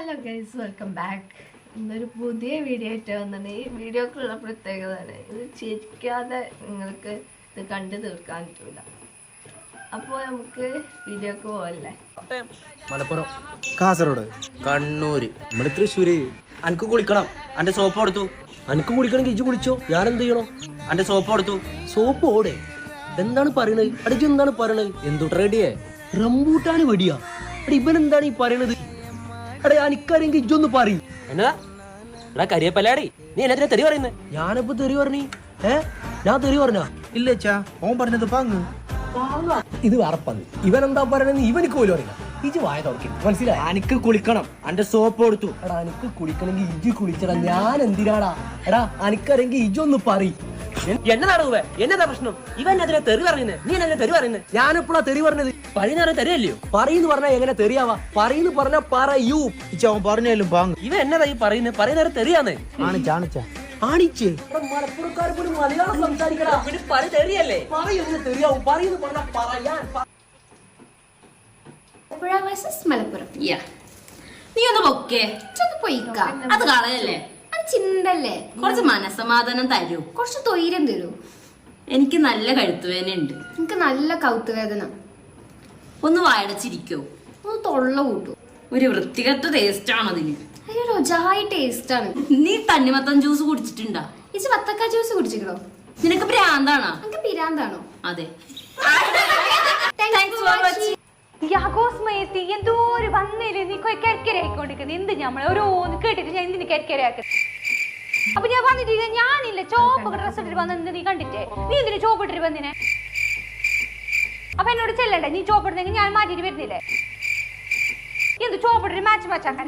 Hello guys, welcome back. ഇന്നൊരു പുതിയ video ആയിട്ട് വന്നത്. ഈ വീഡിയോക്കുള്ള പ്രത്യേകതയാണ് ഇത് ചിരിക്കാതെ നിങ്ങൾക്ക് ഇത് കണ്ടു തീർക്കാൻ പറ്റില്ല. അപ്പോൾ നമുക്ക് വീഡിയോക്ക് പോകല്ലേ. മലപ്പുറം, കാസർഗോഡ്, കണ്ണൂര്, നമ്മുടെ തൃശ്ശൂര്. അനക്ക് കുളിക്കണം, അന്റെ സോപ്പ് കൊടുത്തു. അനക്ക് കുളിക്കണമെങ്കിൽ ഇജ്ജ് കുളിച്ചോ, ഞാൻ എന്ത് ചെയ്യണോ? അന്റെ സോപ്പ് കൊടുത്തു. സോപ്പ് ഓടെ എന്താണ് പറയണത്? അടിച്ച് എന്താണ് പറയണത്? എന്തോ റെഡിയേ റംബൂട്ടാണ് വെടിയാ. ഇവൻ എന്താണ് ഈ പറയണത്? അടേ അനിക്കറിയെങ്കിൽ ഇജ്ജൊന്ന് പറയും. എന്നാ എടാ കരിയപ്പല്ലാടി, നീ എന്നാ തെറി പറയുന്നത്? ഞാനിപ്പോ തെറി പറഞ്ഞി? ഞാൻ തെറി പറഞ്ഞ ഇല്ല ഓൻ പറഞ്ഞത് പാങ്ങ്. ഇത് അറപ്പന്ന്. ഇവൻ എന്താ പറയണെന്ന് ഇവനിക്ക് പോലും അറിയില്ല. ഇജ് വായ തുറക്കി മനസ്സിലായി. എനിക്ക് കുളിക്കണം, അന്റെ സോപ്പ് കൊടുത്തു. എടാ എനിക്ക് കുളിക്കണമെങ്കിൽ ഇജ് കുളിച്ചടാ, ഞാൻ എന്തിനാടാ? എടാ അനിക്കറിയെങ്കിൽ ഇജൊന്ന് പറയും. എന്നതാണ് എന്നതാ പ്രശ്നം? ഇവൻ അതിനെ തെറി പറയുന്നത്, നീ എന്നെ തെറി പറയുന്നത്? ഞാനെപ്പോഴാ തെറി പറഞ്ഞത്? പറയുന്ന തെറിയല്ലയോ? പറയുന്നു പറഞ്ഞാ എങ്ങനെ തെറിയാവാ? പറയുന്നു പറഞ്ഞാ പറയൂ. അവൻ പറഞ്ഞാലും പാങ്ങ്. ഇവൻ എന്നതാ ഈ പറയുന്നത്? പറയുന്ന തെറിയാന്ന് ആണിച്ചേ. മലപ്പുറക്കാർ പോലും മലയാളം സംസാരിക്കടാ. തെറിയല്ലേ പറയുന്നത്? തെറിയാവും. പറയുന്നു പറഞ്ഞാ പറയാൻ. മലപ്പുറം നീ ഒന്ന് പൊക്കേ പോയിക്ക. അത് കളയല്ലേ, അത് ചിന്തല്ലേ. കുറച്ച് മനസ്സമാധാനം തരൂ, കുറച്ച് തൊയ്രം തരൂ. എനിക്ക് നല്ല കഴുത്തുവേദന ഉണ്ട്. എനിക്ക് നല്ല കൗത്തുവേദന. ഒന്ന് വായടച്ചിരിക്കോ, ഒന്ന് തൊള്ള കൂട്ടു. ഒരു വൃത്തികെട്ട ടേസ്റ്റ് ആണ് അതിന്. അയ്യോ ജായി ടേസ്റ്റ് ആണ്. നീ തണ്ണിമത്തൻ ജ്യൂസ് കുടിച്ചിട്ടുണ്ടാ? ഇച്ച് വത്തക്ക ജ്യൂസ് കുടിച്ചിട്ടോ? നിനക്ക് ഭ്രാന്താണോ? എനിക്ക് പിരാന്താണോ? അതെ. Thanks for watching. യാഗോസ്മയത്തി എന്തോ ഒരു വന്നില്ലേ, നീ കരിക്കരയായിക്കൊണ്ടിരിക്കുന്നത് എന്ത്? നമ്മളെ ഓരോന്ന് കേട്ടിട്ട് ഞാൻ എന്തിന് കരിക്കരയാക്കുന്നത്? അപ്പൊ ഞാൻ വന്നിട്ടില്ല, ഞാനില്ല ചോപ്പൊക്കെ ഡ്രസ് ഇട്ടിട്ട് വന്നത് നീ കണ്ടിട്ടേ. നീ എന്തിനു ചോപ്പിട്ടിട്ട് വന്നിനെ? അപ്പൊ എന്നോട് ചെല്ലണ്ടേ? നീ ചോപ്പിടുന്നെങ്കിൽ ഞാൻ മാറ്റിട്ട് വരുന്നില്ലേ? എന്ത് ചോപ്പിട്ടിട്ട് മാച്ച് മാച്ചാക്കാൻ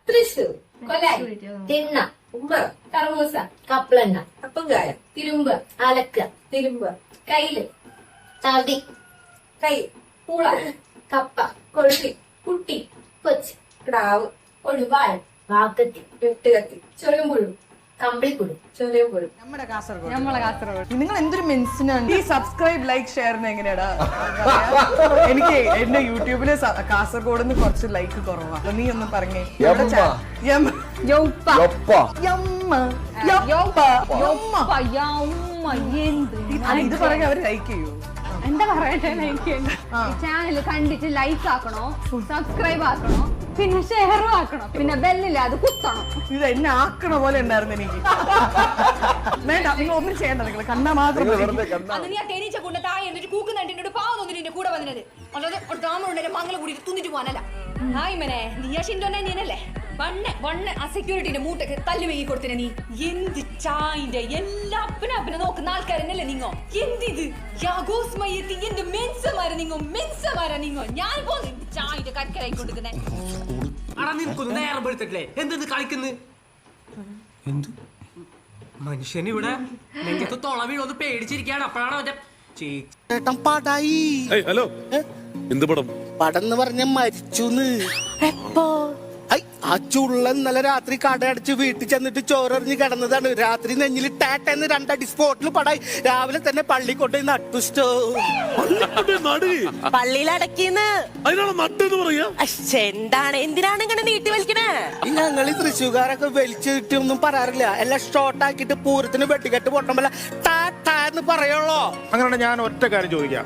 തൃശ്ശൂർ, കൊല്ലായി, തിണ്ണ, ഉമ്പ്, കറമൂസ, കപ്പളെണ്ണ, കപ്പങ്കായ, തിരുമ്പ്, അലക്ക, തിരുമ്പ്, കയ്യില്, തടി, കൈ, പൂള, കപ്പ, കൊള്ളി, കുട്ടി, കൊച്ച്, കിടാവ്, ഒഴുവാൾ, വാക്കത്തി, വെട്ടുകത്തി, ചൊറിയമ്പുഴു, കമ്പിളിപ്പുഴു, ചൊറിയമ്പുഴു. നമ്മളെ കാസർഗോഡ്. നിങ്ങൾ എന്തൊരു മെൻസിനാണ് ഈ സബ്സ്ക്രൈബ് ലൈക്ക് ഷെയർ എങ്ങനെയാടാ? എനിക്ക് എന്റെ യൂട്യൂബില് കാസർഗോഡ് കുറച്ച് ലൈക്ക് കുറവാ. അപ്പൊ നീ ഒന്ന് പറഞ്ഞേ. ഇത് പറഞ്ഞ അവര് ലൈക്ക് ചെയ്യൂ. എന്താ പറയട്ടെ, ചാനൽ കണ്ടിട്ട് ലൈക്ക് ആക്കണോ, സബ്സ്ക്രൈബ് ആക്കണോ, പിന്നെ ഷെയറും ആക്കണം, പിന്നെ ബെല്ലില്ല അത് കുത്തണം. ഇത് എന്നെ ആക്കണ പോലെ ഉണ്ടായിരുന്നു എനിക്ക്. വേണ്ട, നിങ്ങൾ ഒന്നും ചെയ്യണ്ട, നിങ്ങൾ കണ്ടാ മാത്രം നീ ആ തേനീച്ച കൊണ്ട് താഴെ എന്നിട്ട് കൂക്കുന്നുണ്ട് പാവം തോന്നിട്ട് എന്റെ കൂടെ വന്നത്. അല്ലാതെ താമര മംഗലം കൂടി തുന്നിട്ട് പോകാനല്ല. ഹായ് മനെ, നീ ആ ഷിൻഡോനെ നീനല്ലേ വണ്ണ ആ സെക്യൂരിറ്റിന്റെ മൂട്ടൊക്കെ തല്ലു വെങ്ങി കൊടുത്തിനെ. നീ എന്ത് ചായന്റെ എല്ലാ അപ്പനെ നോക്കുന്ന ആൾക്കാരെന്നല്ലേ നിങ്ങോ? എന്തിത് യാഗോസ്മയത്തി എന്റെ മെൻസമാരാ നിങ്ങോ? ഞാൻ പോന്നു ചായന്റെ കരക്കരായി കൊടുക്കുന്നേ. നേരം പെടുത്തിട്ടില്ലേ എന്തെന്ന് കളിക്കുന്നു? മനുഷ്യന് ഇവിടെ നെഞ്ചത്ത് തൊള വീഴൊന്ന് പേടിച്ചിരിക്കാണ്. അപ്പോഴാണ് അവന്റെ ചേട്ടൻ പടായി. ഹലോ, എന്ത് പടം? പടം എന്ന് പറഞ്ഞ മരിച്ചുന്ന്. ആ ചുള്ള ഇന്നലെ രാത്രി കടയടച്ച് വീട്ടിൽ ചെന്നിട്ട് ചോറെറിഞ്ഞ് കിടന്നതാണ്. രാത്രി നെഞ്ഞിൽ ടാറ്റന്ന് രണ്ടടി സ്പോട്ടിൽ പടായി. രാവിലെ തന്നെ പള്ളി കൊണ്ടുപോയി നട്ടുസ്റ്റോ. പള്ളിയിലടക്കിന്ന് എന്താണ്? എന്തിനാണ് ഇങ്ങനെ നീട്ടി വലിക്കണേ? ഞങ്ങൾ ഈ തൃശ്ശൂർക്കാരൊക്കെ വലിച്ചിട്ടൊന്നും പറയാറില്ല. എല്ലാം ഷോർട്ട് ആക്കിയിട്ട് പൂരത്തിന് വെട്ടിക്കെട്ട് പൊട്ടുമ്പോ ടാറ്റാന്ന് പറയുള്ളൂ. അങ്ങനെ ഞാൻ ഒറ്റ കാര്യം ചോദിക്കാം.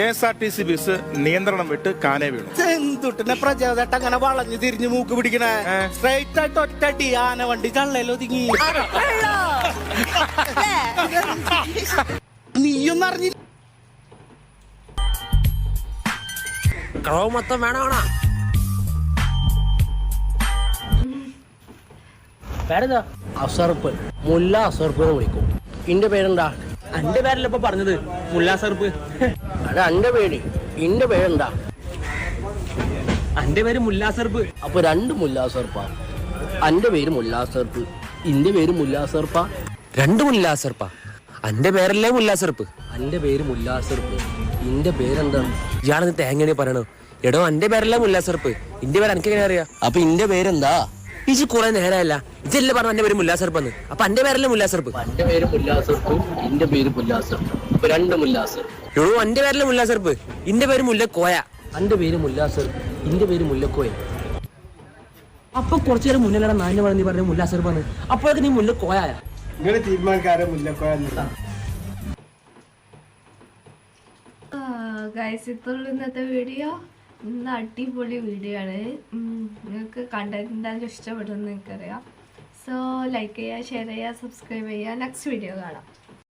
KSRTC ബസ് നിയന്ത്രണം വിട്ട് കാനേ വീണു. എന്തുട്ടിനെ പ്രചോദട്ട് അങ്ങനെ വളഞ്ഞു തിരിഞ്ഞു മൂക്ക് പിടിക്കണേ? സ്ട്രൈറ്റ് ആയിട്ട് ഒറ്റടി ആന വണ്ടി ചള്ളല്ലോ തിങ്ങി. നീയൊന്നും അറിഞ്ഞില്ല. മൊത്തം വേണോ? പേരെന്താ? അസർപ്പ്, മുല്ല അസർപ്പ് എന്ന് വിളിക്കും. ഇന്റെ പേരെന്താ? എന്റെ പേരല്ല ഇപ്പൊ പറഞ്ഞത്, മുല്ല അസർപ്പ്. അതാ എന്റെ പേര്. ഇന്റെ പേരെന്താ? എന്റെ പേര് മുല്ലാസർപ്പ്. അപ്പൊ രണ്ട് മുല്ലാസർപ്പാ. എന്റെ പേര് മുല്ലാസർപ്പ്, ഇന്റെ പേര് മുല്ലാസർപ്പ. രണ്ട് മുല്ലാസർപ്പ. എന്റെ പേരല്ലേ മുല്ലാസർപ്പ്. എന്റെ പേര് മുല്ലാസർപ്പ്, ഇന്റെ പേരെന്താ? ഇയാളെന്ന് തേങ്ങനെ പറയണോ? എടോ എന്റെ പേരല്ലേ മുല്ലാസർപ്പ്, ഇന്റെ പേര് എനിക്ക് എങ്ങനെ അറിയാം? അപ്പൊ ഇന്റെ പേരെന്താ? ഇജ് കുറെ നേരമല്ല ഇജല്ലേ പറഞ്ഞ എന്റെ പേര് മുല്ലാസർപ്പെന്ന്. അപ്പൊ എന്റെ പേരല്ലേ മുല്ലാസർപ്പ്? എന്റെ പേര് മുല്ലാസർപ്പ്, എന്റെ പേര് മുല്ലാസർപ്പ്. ഇപ്പൊ രണ്ട് മുല്ലാസർ. എടോ എന്റെ പേരല്ലേ മുല്ലാസർപ്പ്, ഇന്റെ പേര് മുല്ലക്കോയ. എന്റെ പേര് മുല്ലാസർപ്പ്, ഇന്റെ പേര് മുല്ലക്കോയ. അപ്പൊ കുറച്ചു നേരം മുന്നേലടാ നാലിന് പറഞ്ഞ നീ പറഞ്ഞ മുല്ലാസർപ്പാന്ന്. അപ്പോഴൊക്കെ നീ മുല്ലക്കോയ. നിങ്ങൾ തീരുമാനക്കാരെ മുല്ലക്കോയ. ഗൈസ്, ഇത്രയുള്ള ഇന്നത്തെ വീഡിയോ. ഇന്ന് അടിപൊളി വീഡിയോ ആണ്. നിങ്ങൾക്ക് കണ്ടന്റ് എന്തായാലും ഇഷ്ടപ്പെടുമെന്ന് എനിക്കറിയാം. സോ ലൈക്ക് ചെയ്യുക, ഷെയർ ചെയ്യുക, സബ്സ്ക്രൈബ് ചെയ്യുക. നെക്സ്റ്റ് വീഡിയോ കാണാം.